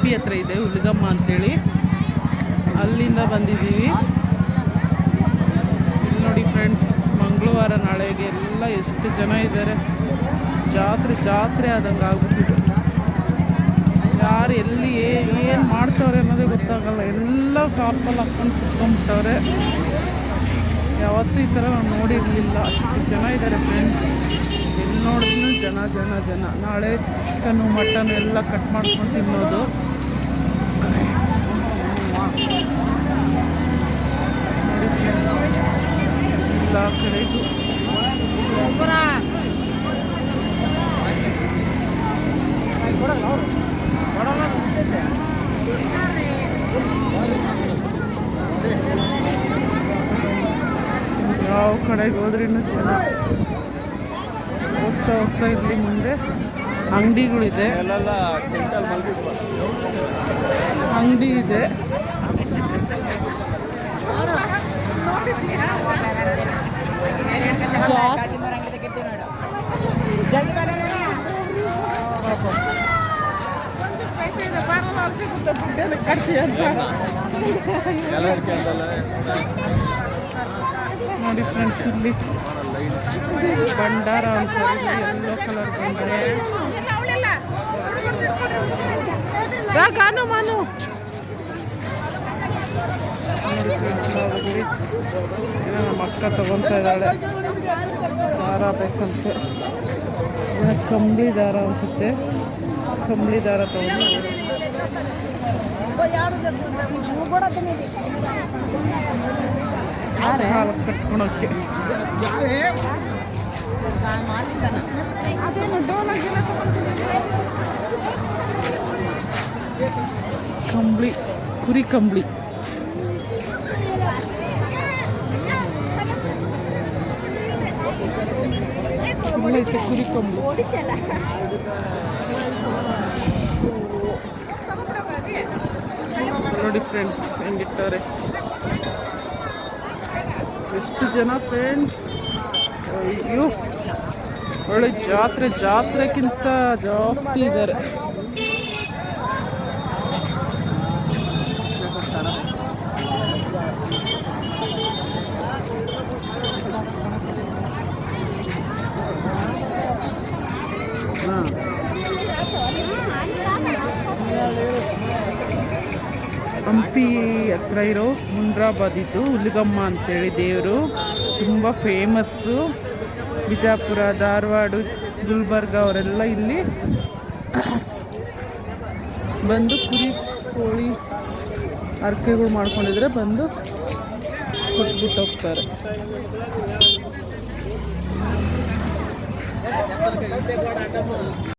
ಹಂಪಿ ಹತ್ರ ಇದೆ ಹುಲಿಗಮ್ಮ ಅಂತೇಳಿ, ಅಲ್ಲಿಂದ ಬಂದಿದ್ದೀವಿ. ಇಲ್ಲಿ ನೋಡಿ ಫ್ರೆಂಡ್ಸ್, ಮಂಗಳವಾರ ನಾಳೆಗೆ ಎಲ್ಲ ಎಷ್ಟು ಜನ ಇದ್ದಾರೆ. ಜಾತ್ರೆ ಆದಂಗೆ ಆಗ್ಬಿಟ್ಟಿದೆ. ಯಾರು ಎಲ್ಲಿ ಏನು ಮಾಡ್ತವ್ರೆ ಅನ್ನೋದೇ ಗೊತ್ತಾಗಲ್ಲ. ಎಲ್ಲ ಟಾಪಲ್ಲಿ ಹಾಕ್ಕೊಂಡು ಕುತ್ಕೊಂಡ್ಬಿಟ್ಟವ್ರೆ. ಯಾವತ್ತೂ ಈ ಥರ ನಾವು ನೋಡಿರಲಿಲ್ಲ. ಅಷ್ಟು ಜನ ಇದ್ದಾರೆ ಫ್ರೆಂಡ್ಸ್. ಎಲ್ಲಿ ನೋಡಿದ್ರೂ ಜನ. ನಾಳೆ ಚಿಕನ್ನು ಮಟನ್ ಎಲ್ಲ ಕಟ್ ಮಾಡ್ಕೊಂಡು ತಿನ್ನೋದು. ಎಲ್ಲ ಕಡೆಗೂ ಯಾವ ಕಡೆಗೆ ಹೋದ್ರೂ ಜನ. ಹೋಗ್ತಾ ಇರಲಿ. ಮುಂದೆ ಅಂಗಡಿಗಳಿದೆ, ಅಂಗಡಿ ಇದೆ. ನೋಡಿ ಫ್ರೆಂಡ್ಸ್, ಇಲ್ಲಿ ಭಂಡಾರ ಅಂತ ಯೆಲ್ಲೋ ಕಲರ್ ಭಂಡಾರ. ಮಾನು ನಮ್ಮ ಅಕ್ಕ ತಗೊತಾ ಇದ್ದಾಳೆ ದಾರ ಬೇಕಂತೆ. ಕಂಬಳಿ ದಾರ ಅನ್ಸುತ್ತೆ. ಕಂಬಳಿ ದಾರ ತಗೊಂಡು ಕಟ್ಕೊಳಕ್ಕೆ. ಕಂಬಳಿ, ಕುರಿ ಕಂಬಳಿ. ಐತೆ ಕುರಿ ಕಂಬಳಿ. ನೋಡಿ ಫ್ರೆಂಡ್ಸ್ ಹೆಂಗಿಟ್ಟವ್ರೆ, ಎಷ್ಟು ಜನ ಫ್ರೆಂಡ್ಸ್. ಅಯ್ಯೋ, ಒಳ್ಳೆ ಜಾತ್ರೆಕ್ಕಿಂತ ಜಾಸ್ತಿ ಇದ್ದಾರೆ. ಹಂಪಿ ಹತ್ರ ಇರೋ ಮುಂಡ್ರಾಬಾದಿದ್ದು ಹುಲಿಗಮ್ಮ ಅಂತೇಳಿ ದೇವರು ತುಂಬ ಫೇಮಸ್ಸು. ಬಿಜಾಪುರ, ಧಾರವಾಡ, ಗುಲ್ಬರ್ಗ ಅವರೆಲ್ಲ ಇಲ್ಲಿ ಬಂದು ಕುರಿ ಕೋಳಿ ಅರ್ಕೆಗಳು ಮಾಡ್ಕೊಂಡಿದ್ರೆ ಬಂದು ಕೊಟ್ಬಿಟ್ಟು ಹೋಗ್ತಾರೆ.